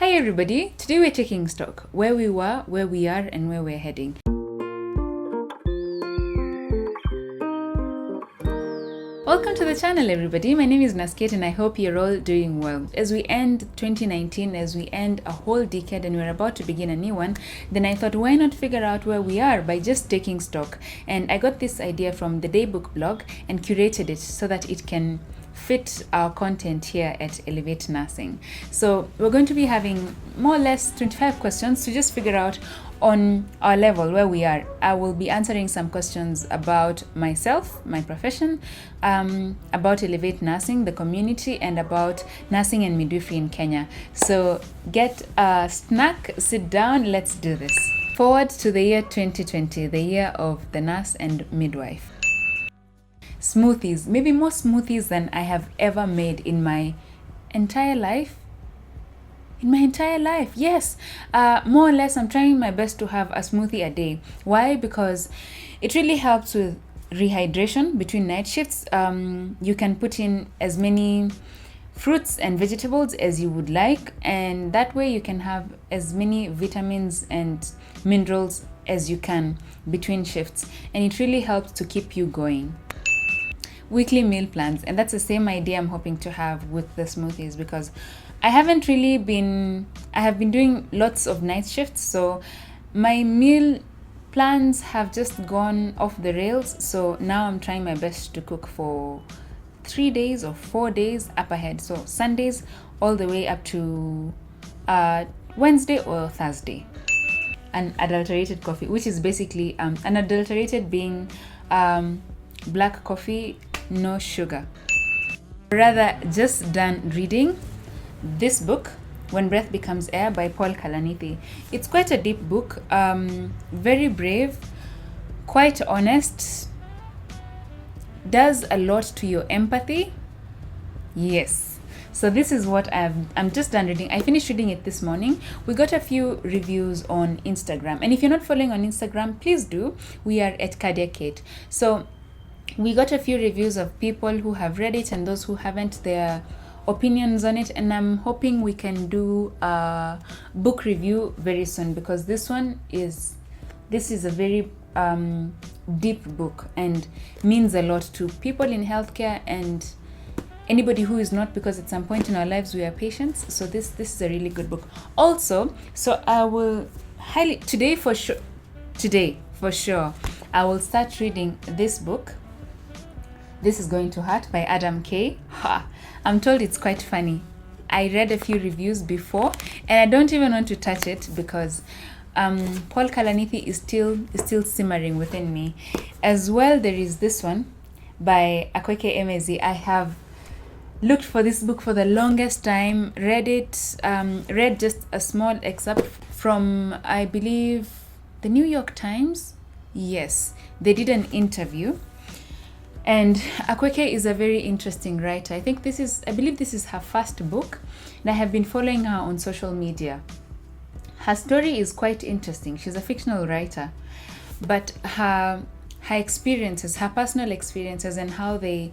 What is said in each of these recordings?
Hi everybody, today we're taking stock, where we were, where we are, and where we're heading. Welcome to the channel everybody, my name is Nasket and I hope you're all doing well. As we end 2019, as we end a whole decade and we're about to begin a new one, then I thought why not figure out where we are by just taking stock. And I got this idea from the Daybook blog and curated it so that it can fit our content here at Elevate Nursing. So we're going to be having more or less 25 questions to just figure out on our level where we are. I will be answering some questions about myself, my profession, about Elevate Nursing, the community, and about nursing and midwifery in Kenya. So get a snack, sit down, let's do this. Forward to the year 2020, the year of the nurse and midwife. Smoothies, maybe more smoothies than I have ever made in my entire life. Yes, more or less I'm trying my best to have a smoothie a day. Why? Because it really helps with rehydration between night shifts. You can put in as many fruits and vegetables as you would like, and that way you can have as many vitamins and minerals as you can between shifts, and it really helps to keep you going. Weekly meal plans, and that's the same idea I'm hoping to have with the smoothies, because I have been doing lots of night shifts, so my meal plans have just gone off the rails. So now I'm trying my best to cook for 3 days or 4 days up ahead, so Sundays all the way up to Wednesday or Thursday. Unadulterated coffee, which is basically unadulterated being black coffee, no sugar. Rather, just done reading this book, When Breath Becomes Air by Paul Kalanithi. It's quite a deep book, very brave, quite honest, does a lot to your empathy. Yes. So this is what I'm just done reading. I finished reading it this morning. We got a few reviews on Instagram. And if you're not following on Instagram, please do. We are at Cardiac Kate. So we got a few reviews of people who have read it and those who haven't, their opinions on it, and I'm hoping we can do a book review very soon, because this is a very deep book and means a lot to people in healthcare and anybody who is not, because at some point in our lives we are patients. So this is a really good book also. So I will today for sure I will start reading this book, This Is Going to Hurt by Adam Kay. I'm told it's quite funny. I read a few reviews before and I don't even want to touch it because Paul Kalanithi is still simmering within me. As well, there is this one by Akweke Emezi. I have looked for this book for the longest time, read just a small excerpt from, I believe, the New York Times. Yes, they did an interview. And Akweke is a very interesting writer. I believe this is her first book, and I have been following her on social media. Her story is quite interesting. She's a fictional writer, but her experiences, her personal experiences, and how they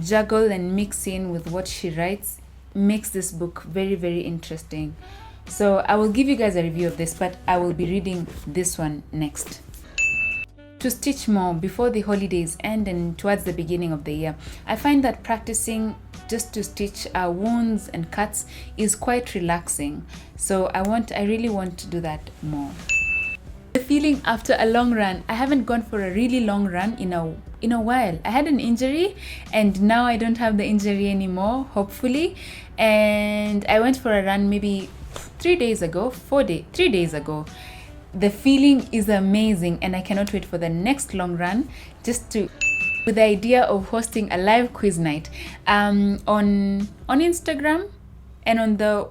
juggle and mix in with what she writes makes this book very, very interesting. So I will give you guys a review of this, but I will be reading this one next. To stitch more before the holidays end and towards the beginning of the year. I find that practicing just to stitch wounds and cuts is quite relaxing. So I really want to do that more. The feeling after a long run. I haven't gone for a really long run in a while. I had an injury and now I don't have the injury anymore, hopefully. And I went for a run maybe 3 days ago. The feeling is amazing and I cannot wait for the next long run, with the idea of hosting a live quiz night on Instagram and on the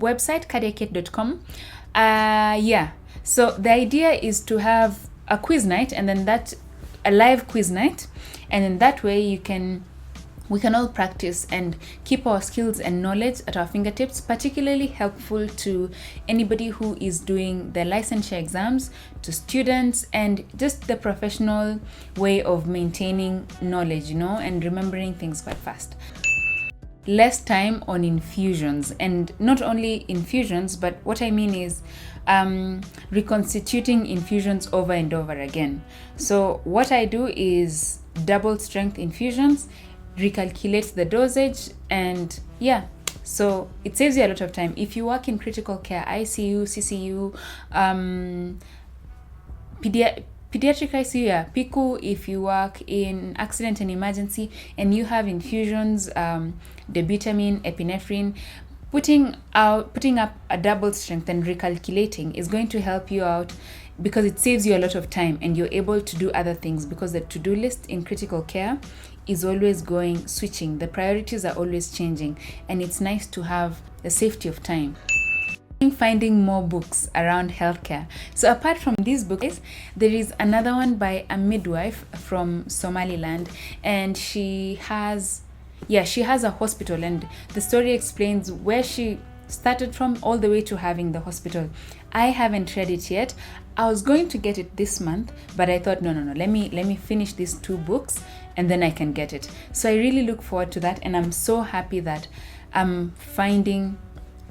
website cardiacate.com. So the idea is to have a quiz night and then a live quiz night, and then that way we can all practice and keep our skills and knowledge at our fingertips, particularly helpful to anybody who is doing their licensure exams, to students, and just the professional way of maintaining knowledge, and remembering things quite fast. less time on infusions, and not only infusions, but what I mean is reconstituting infusions over and over again. So what I do is double strength infusions, recalculate the dosage, and yeah, so it saves you a lot of time. If you work in critical care, ICU, CCU, pediatric ICU, yeah, PICU, if you work in accident and emergency and you have infusions, dobutamine, epinephrine, putting up a double strength and recalculating is going to help you out, because it saves you a lot of time and you're able to do other things, because the to-do list in critical care is always switching. The priorities are always changing, and it's nice to have the safety of time. Finding more books around healthcare. So apart from these books, there is another one by a midwife from Somaliland, and she has a hospital, and the story explains where she started from all the way to having the hospital. I haven't read it yet. I was going to get it this month, but I thought no, let me finish these 2 books and then I can get it. So I really look forward to that, and I'm so happy that I'm finding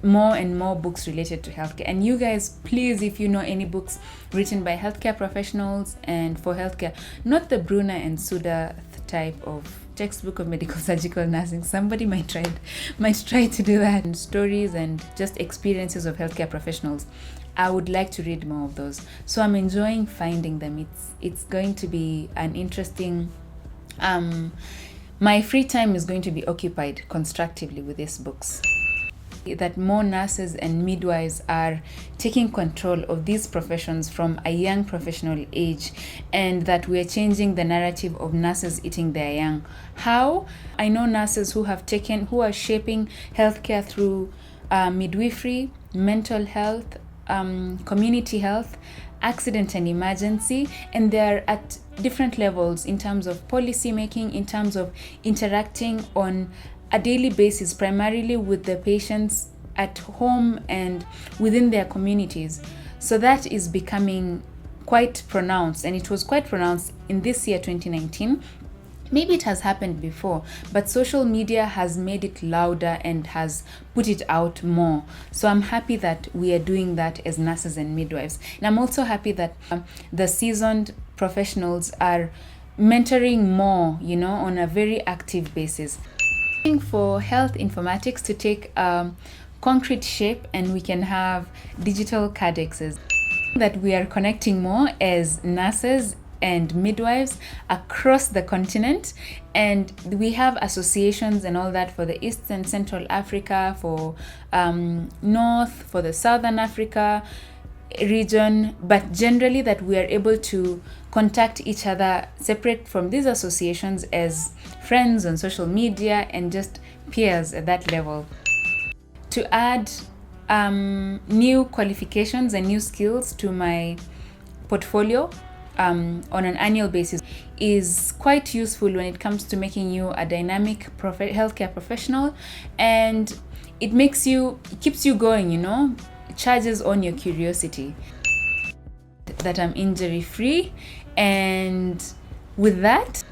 more and more books related to healthcare. And you guys, please, if you know any books written by healthcare professionals and for healthcare, not the Bruna and Suda type of textbook of medical surgical nursing. Somebody might try to do that. And stories and just experiences of healthcare professionals, I would like to read more of those. So I'm enjoying finding them. It's going to be an interesting my free time is going to be occupied constructively with these books. That more nurses and midwives are taking control of these professions from a young professional age, and that we are changing the narrative of nurses eating their young. How? I know nurses who are shaping healthcare through midwifery, mental health, community health, accident and emergency, and they're at different levels in terms of policy making, in terms of interacting on a daily basis, primarily with the patients at home and within their communities. So that is becoming quite pronounced, and it was quite pronounced in this year 2019. Maybe it has happened before, but social media has made it louder and has put it out more. So I'm happy that we are doing that as nurses and midwives. And I'm also happy that the seasoned professionals are mentoring more, on a very active basis. For health informatics to take concrete shape, and we can have digital codexes, that we are connecting more as nurses and midwives across the continent, and we have associations and all that for the East and Central Africa, for North, for the Southern Africa region, but generally that we are able to contact each other separate from these associations as friends on social media and just peers at that level. To add new qualifications and new skills to my portfolio on an annual basis is quite useful when it comes to making you a dynamic healthcare professional, and it keeps you going, it charges on your curiosity. That I'm injury free, and with that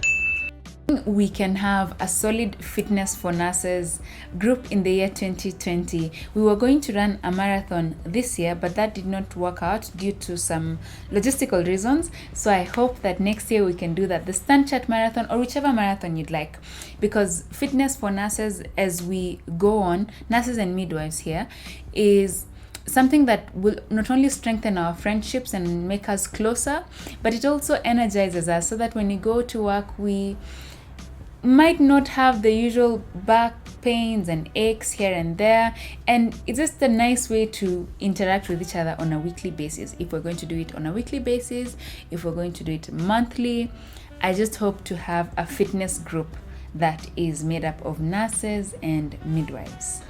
we can have a solid fitness for nurses group in the year 2020. We were going to run a marathon this year, but that did not work out due to some logistical reasons. So I hope that next year we can do that, the Stanchart Marathon or whichever marathon you'd like, because fitness for nurses as we go on, nurses and midwives here, is something that will not only strengthen our friendships and make us closer, but it also energizes us, so that when you go to work, we might not have the usual back pains and aches here and there, and it's just a nice way to interact with each other on a weekly basis. If we're going to do it on a weekly basis, if we're going to do it monthly, I just hope to have a fitness group that is made up of nurses and midwives.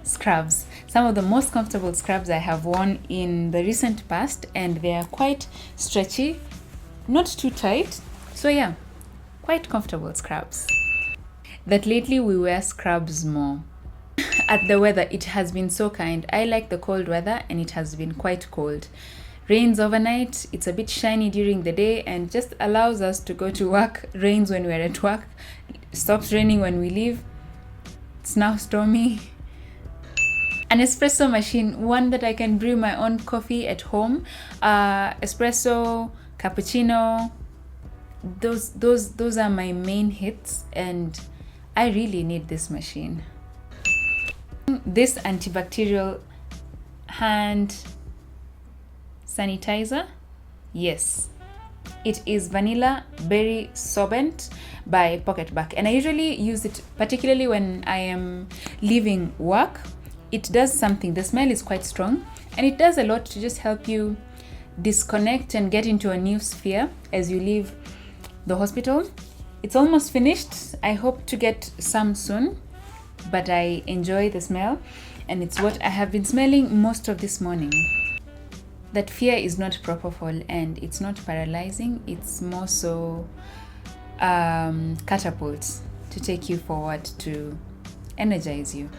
Scrubs. Some of the most comfortable scrubs I have worn in the recent past, and they are quite stretchy, not too tight. So yeah, quite comfortable scrubs. That lately we wear scrubs more. At the weather, it has been so kind. I like the cold weather, and it has been quite cold. Rains overnight, it's a bit shiny during the day, and just allows us to go to work. Rains when we're at work, stops raining when we leave. It's now stormy. An espresso machine, one that I can brew my own coffee at home. Espresso, cappuccino, those are my main hits, and I really need this machine. This antibacterial hand sanitizer, yes, it is vanilla berry sorbent by Pocketback, and I usually use it particularly when I am leaving work. It does something, the smell is quite strong, and it does a lot to just help you disconnect and get into a new sphere as you leave the hospital. It's almost finished. I hope to get some soon, but I enjoy the smell, and it's what I have been smelling most of this morning. That fear is not propofol, and it's not paralyzing. It's more so catapults to take you forward, to energize you.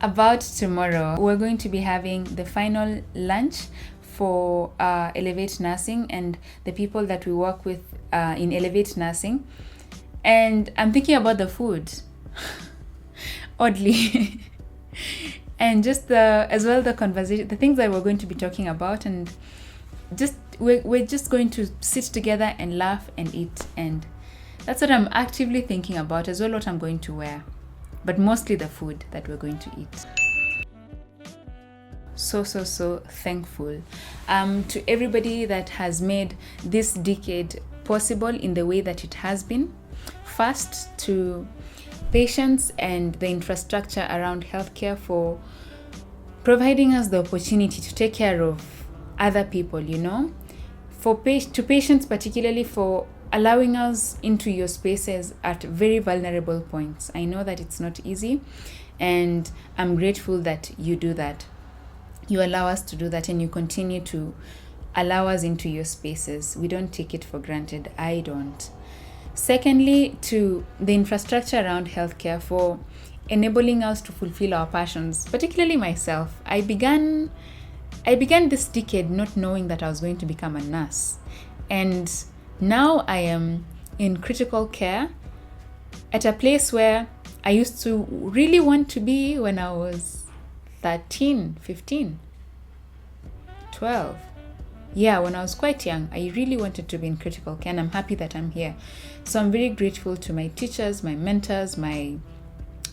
About tomorrow, we're going to be having the final lunch for Elevate Nursing and the people that we work with in Elevate Nursing. And I'm thinking about the food, oddly. And just the conversation, the things that we're going to be talking about, and just we're just going to sit together and laugh and eat. And that's what I'm actively thinking about, as well what I'm going to wear, but mostly the food that we're going to eat. So thankful to everybody that has made this decade possible in the way that it has been. First, to patients and the infrastructure around healthcare for providing us the opportunity to take care of other people, to patients particularly for allowing us into your spaces at very vulnerable points. I know that it's not easy, and I'm grateful that you do that. You allow us to do that, and you continue to allow us into your spaces. We don't take it for granted. I don't. Secondly, to the infrastructure around healthcare for enabling us to fulfill our passions, particularly myself. I began this decade not knowing that I was going to become a nurse. And now I am in critical care at a place where I used to really want to be when I was 13, 15, 12. Yeah, when I was quite young, I really wanted to be in critical care, and I'm happy that I'm here. So I'm very grateful to my teachers, my mentors,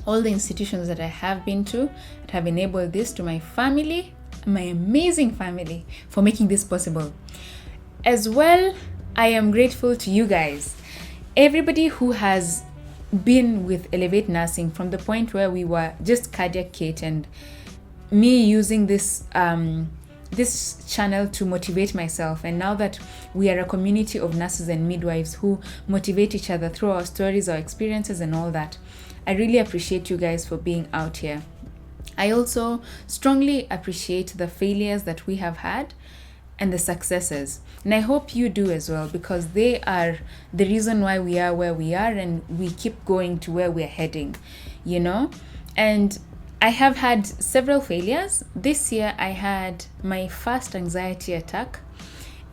all the institutions that I have been to that have enabled this, to my family, my amazing family, for making this possible. As well, I am grateful to you guys, everybody who has been with Elevate Nursing from the point where we were just cardiac kit, and me using this channel to motivate myself, and now that we are a community of nurses and midwives who motivate each other through our stories, our experiences, and all that. I really appreciate you guys for being out here. I also strongly appreciate the failures that we have had and the successes, and I hope you do as well, because they are the reason why we are where we are, and we keep going to where we're heading, and I have had several failures. This year I had my first anxiety attack,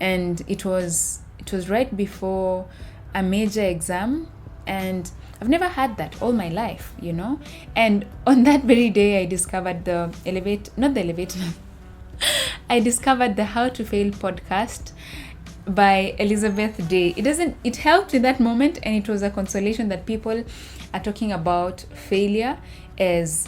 and it was right before a major exam, and I've never had that all my life, And on that very day, I discovered I discovered the How to Fail podcast by Elizabeth Day. It helped in that moment, and it was a consolation that people are talking about failure as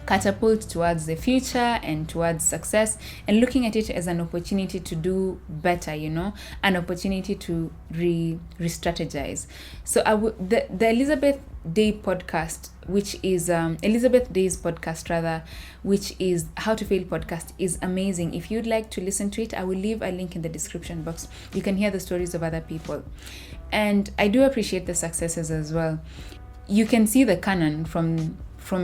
catapult towards the future and towards success, and looking at it as an opportunity to do better, an opportunity to re-strategize. So the Elizabeth Day podcast, which is Elizabeth Day's podcast rather, which is How to Fail podcast, is amazing. If you'd like to listen to it, I will leave a link in the description box. You can hear the stories of other people, and I do appreciate the successes as well. You can see the canon from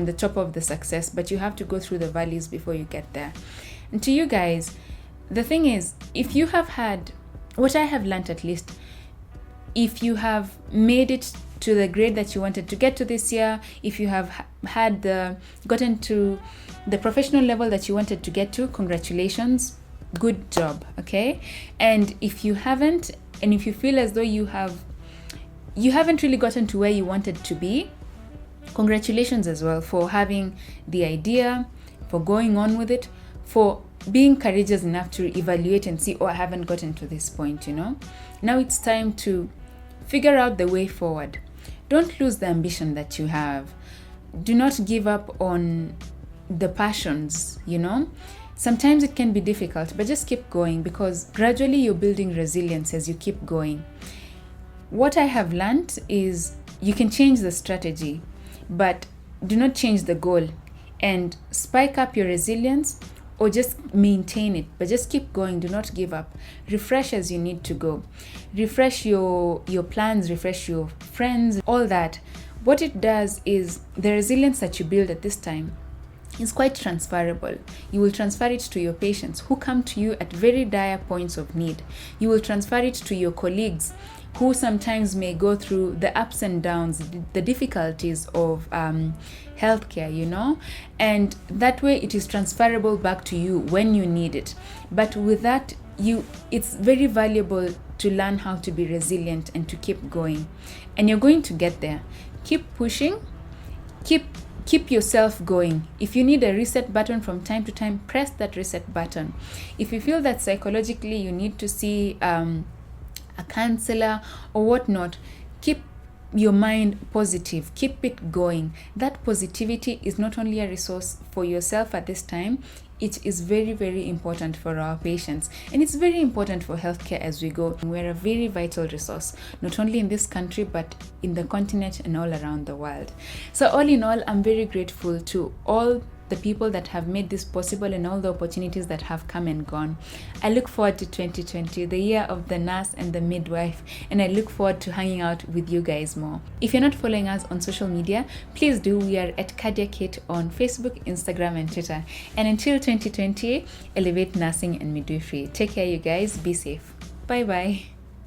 the top of the success, but you have to go through the valleys before you get there. And to you guys, the thing is, if you have had what I have learned, at least, if you have made it to the grade that you wanted to get to this year, if you have gotten to the professional level that you wanted to get to, congratulations, good job, okay? And if you haven't, and if you feel as though you haven't really gotten to where you wanted to be, Congratulations as well for having the idea, for going on with it, for being courageous enough to evaluate and see, oh, I haven't gotten to this point, Now it's time to figure out the way forward. Don't lose the ambition that you have. Do not give up on the passions, Sometimes it can be difficult, but just keep going, because gradually you're building resilience as you keep going. What I have learned is you can change the strategy, but do not change the goal, and spike up your resilience or just maintain it, but just keep going. Do not give up. Refresh as you need to go. Refresh your plans, refresh your friends, all that. What it does is the resilience that you build at this time is quite transferable. You will transfer it to your patients who come to you at very dire points of need. You will transfer it to your colleagues who sometimes may go through the ups and downs, the difficulties of healthcare, and that way it is transferable back to you when you need it. But with that, it's very valuable to learn how to be resilient and to keep going. And you're going to get there. Keep pushing, keep yourself going. If you need a reset button from time to time, press that reset button. If you feel that psychologically you need to see a counselor or whatnot, keep your mind positive, keep it going. That positivity is not only a resource for yourself at this time, it is very, very important for our patients, and it's very important for healthcare as we go. We're a very vital resource, not only in this country, but in the continent and all around the world. So all in all, I'm very grateful to all the people that have made this possible and all the opportunities that have come and gone. I look forward to 2020, the year of the nurse and the midwife, and I look forward to hanging out with you guys more. If you're not following us on social media, please do. We are at Cardiac Hit on Facebook, Instagram, and Twitter. And until 2020, elevate nursing and midwifery. Take care, you guys. Be safe. Bye bye.